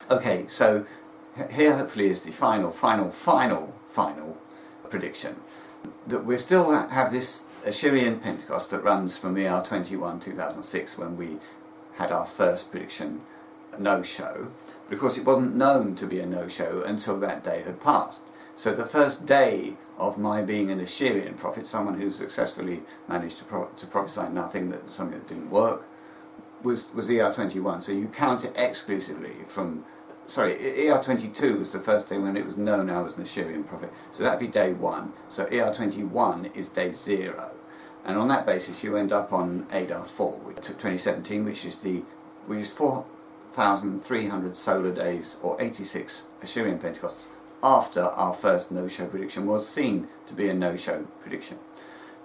Okay, so here hopefully is the final prediction. That we still have this Asheraian Pentecost that runs from ER 21 2006, when we had our first prediction no-show. But of course it wasn't known to be a no-show until that day had passed. So the first day of my being an Asheraian prophet, someone who successfully managed to prophesy something that didn't work, was ER 21. So you count it exclusively from... Sorry, ER 22 was the first day when it was known I was an Asheraian prophet. So that'd be day 1. So ER 21 is day 0. And on that basis you end up on Adar 4, which took 2017, which is 4,300 solar days, or 86 Asheraian Pentecosts, after our first no-show prediction was seen to be a no-show prediction.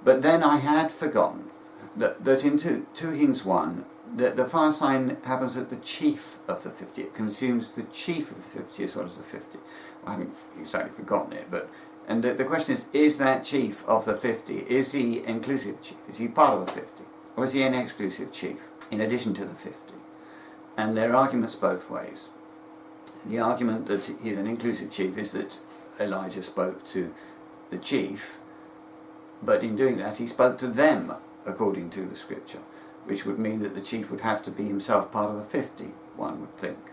But then I had forgotten that in 2 Kings 1, the fire sign happens at the chief of the 50. It consumes the chief of the 50 as well as the 50. I haven't exactly forgotten it, and the question is that chief of the 50, is he inclusive chief? Is he part of the 50? Or is he an exclusive chief in addition to the 50? And there are arguments both ways. The argument that he's an inclusive chief is that Elijah spoke to the chief, but in doing that he spoke to them according to the scripture, which would mean that the chief would have to be himself part of the 50, one would think.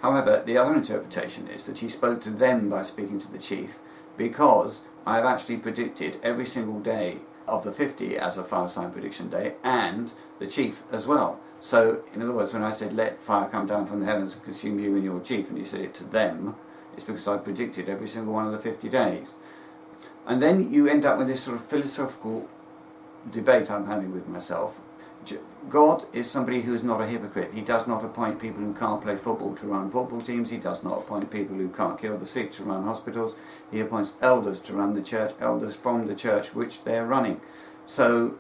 However, the other interpretation is that he spoke to them by speaking to the chief, because I have actually predicted every single day of the 50 as a fire sign prediction day, and the chief as well. So, in other words, when I said, let fire come down from the heavens and consume you and your chief, and you said it to them, it's because I predicted every single one of the 50 days. And then you end up with this sort of philosophical debate I'm having with myself. God is somebody who is not a hypocrite. He does not appoint people who can't play football to run football teams. He does not appoint people who can't cure the sick to run hospitals. He appoints elders to run the church, elders from the church which they're running. So,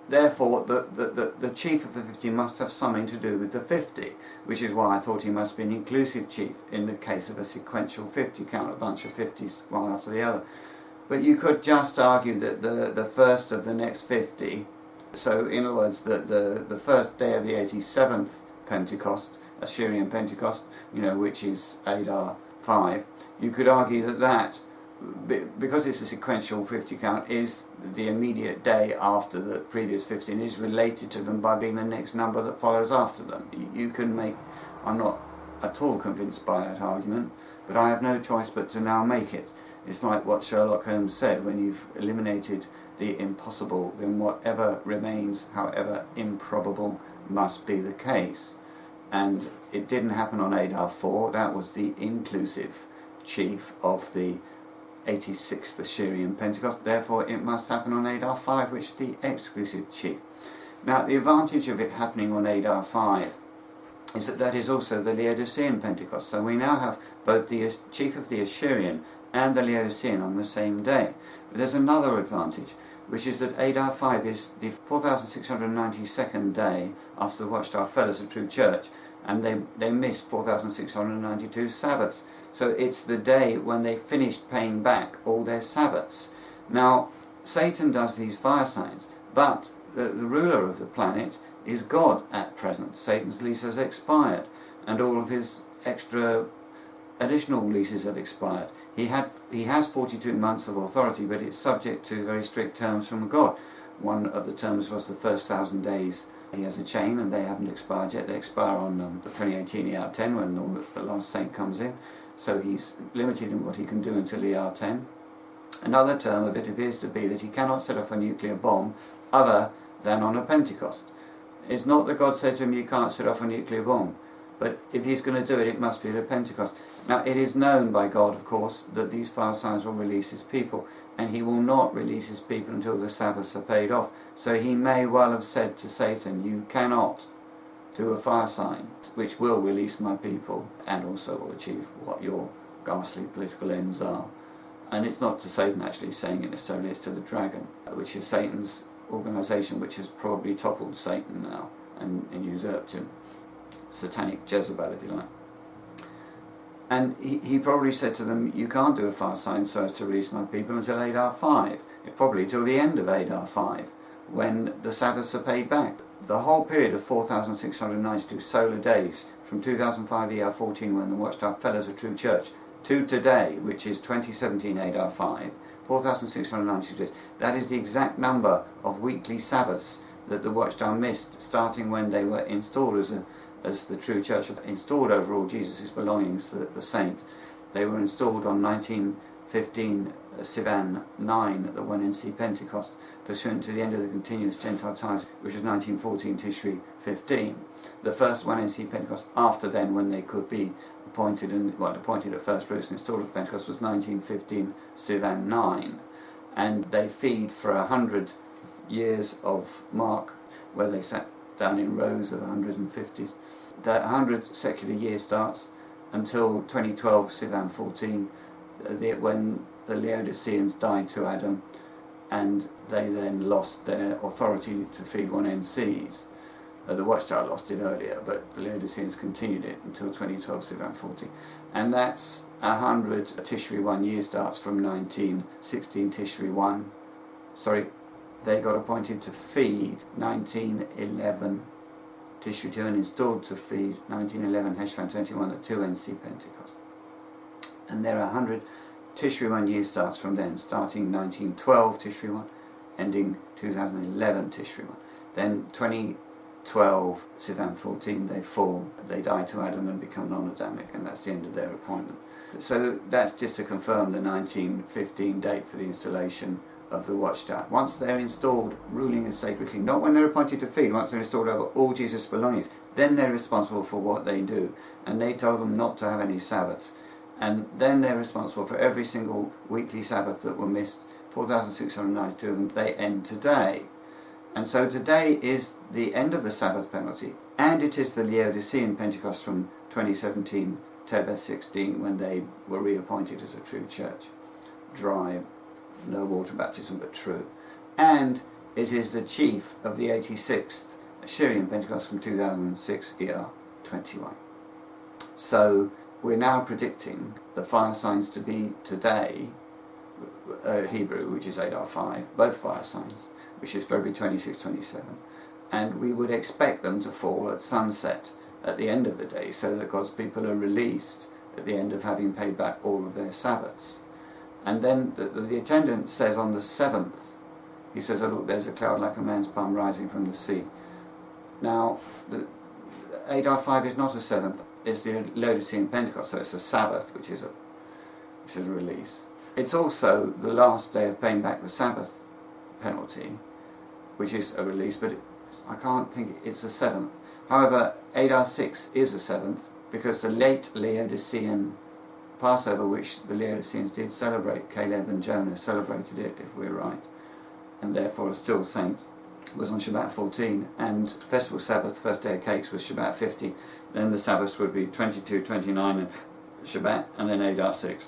therefore, the chief of the 50 must have something to do with the 50, which is why I thought he must be an inclusive chief in the case of a sequential 50 count, a bunch of 50s one after the other. But you could just argue that the first of the next 50, so in other words, the first day of the 87th Pentecost, Asheraian Pentecost, which is Adar 5, you could argue that because it's a sequential 50 count, is the immediate day after the previous 15, is related to them by being the next number that follows after them. You can make... I'm not at all convinced by that argument, but I have no choice but to now make it. It's like what Sherlock Holmes said: when you've eliminated the impossible, then whatever remains, however improbable, must be the case. And it didn't happen on Adar 4. That was the inclusive chief of the 86th Asheraian Pentecost. Therefore it must happen on Adar 5, which is the exclusive chief. Now, the advantage of it happening on Adar 5 is that is also the Laodicean Pentecost. So we now have both the chief of the Asheraian and the Laodicean on the same day. But there's another advantage, which is that Adar 5 is the 4,692nd day after the Watchtower fell as a true church, and they missed 4,692 Sabbaths. So it's the day when they finished paying back all their Sabbaths. Now, Satan does these fire signs, but the ruler of the planet is God at present. Satan's lease has expired, and all of his additional leases have expired. He has 42 months of authority, but it's subject to very strict terms from God. One of the terms was the first 1,000 days. He has a chain, and they haven't expired yet. They expire on the 2018 ER10 when the last saint comes in. So he's limited in what he can do until ER10. Another term of it appears to be that he cannot set off a nuclear bomb other than on a Pentecost. It's not that God said to him, you can't set off a nuclear bomb, but if he's going to do it, it must be the Pentecost. Now, it is known by God, of course, that these fire signs will release his people, and he will not release his people until the Sabbaths are paid off. So he may well have said to Satan, you cannot do a fire sign which will release my people, and also will achieve what your ghastly political ends are. And it's not to Satan actually saying it necessarily, it's to the dragon, which is Satan's organisation, which has probably toppled Satan now and usurped him. Satanic Jezebel, if you like. And he probably said to them, you can't do a fire sign so as to release my people until Adar 5, probably till the end of Adar 5, when the Sabbaths are paid back. the whole period of 4,692 solar days, from 2005 ER14 when the Watchtower fell as a true church, to today, which is 2017 ADAR 5, 4,692 days, that is the exact number of weekly Sabbaths that the Watchtower missed, starting when they were installed as the true church, installed over all Jesus' belongings, the saints. They were installed on 1915 Sivan 9 at the 1NC Pentecost, pursuant to the end of the continuous Gentile times, which was 1914 Tishri 15. The first 1NC Pentecost after then, when they could be appointed at first fruits and installed at Pentecost, was 1915 Sivan 9. And they feed for 100 years of Mark, where they sat down in rows of 150s. The 100 secular year starts until 2012 Sivan 14, when the Laodiceans died to Adam, and they then lost their authority to feed 1NCs. The Watchtower lost it earlier, but the Laodiceans continued it until 2012 Sivan 14. And that's 100 Tishri 1 year starts from 1916 Tishri 1. They got appointed to feed 1911 Tishri 2 and installed to feed 1911 Heshvan 21 at 2NC Pentecost. And there are 100 Tishri 1 year starts from then, starting 1912 Tishri 1, ending 2011 Tishri 1. Then 2012 Sivan 14, they fall, they die to Adam and become non-adamic, and that's the end of their appointment. So that's just to confirm the 1915 date for the installation of the Watchtower. Once they're installed ruling as sacred king, not when they're appointed to feed, once they're installed over all Jesus' belongings, then they're responsible for what they do. And they told them not to have any Sabbaths. And then they're responsible for every single weekly Sabbath that were missed, 4,692 of them. They end today. And so today is the end of the Sabbath penalty, and it is the Laodicean Pentecost from 2017 Tebeth 16, when they were reappointed as a true church. Dry, no water baptism, but true. And it is the chief of the 86th Asheraian Pentecost from 2006 ER 21. So we're now predicting the fire signs to be today, Hebrew, which is Adar 5, both fire signs, which is February 26, 27. And we would expect them to fall at sunset at the end of the day, so that God's people are released at the end of having paid back all of their Sabbaths. And then the attendant says on the 7th, he says, oh look, there's a cloud like a man's palm rising from the sea. Now, the Adar 5 is not a 7th, it's the Laodicean Pentecost, so it's a Sabbath, which is a release. It's also the last day of paying back the Sabbath penalty, which is a release, but I can't think it's a 7th. However, Adar 6 is a 7th, because the late Laodicean Passover, which the Laodiceans did celebrate, Caleb and Jonah celebrated it, if we're right, and therefore are still saints, was on Shabbat 14, and Festival Sabbath, first day of cakes, was Shabbat 50. Then the Sabbaths would be 22, 29, and Shabbat, and then Adar 6.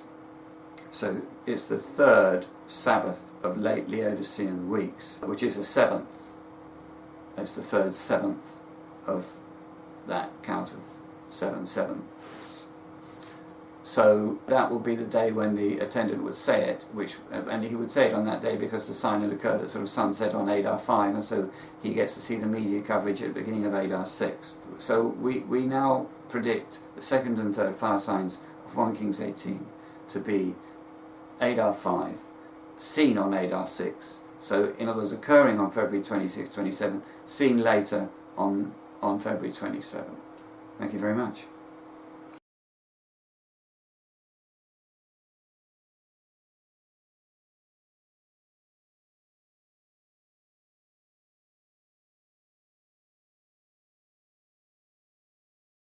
So it's the third Sabbath of late Laodicean weeks, which is a 7th. It's the third 7th of that count of 7 sevenths. So that will be the day when the attendant would say it, and he would say it on that day because the sign had occurred at sort of sunset on Adar 5, and so he gets to see the media coverage at the beginning of Adar 6. So we now predict the second and third fire signs of 1 Kings 18 to be Adar 5, seen on Adar 6. So in other words, occurring on February 26, 27, seen later on February 27. Thank you very much.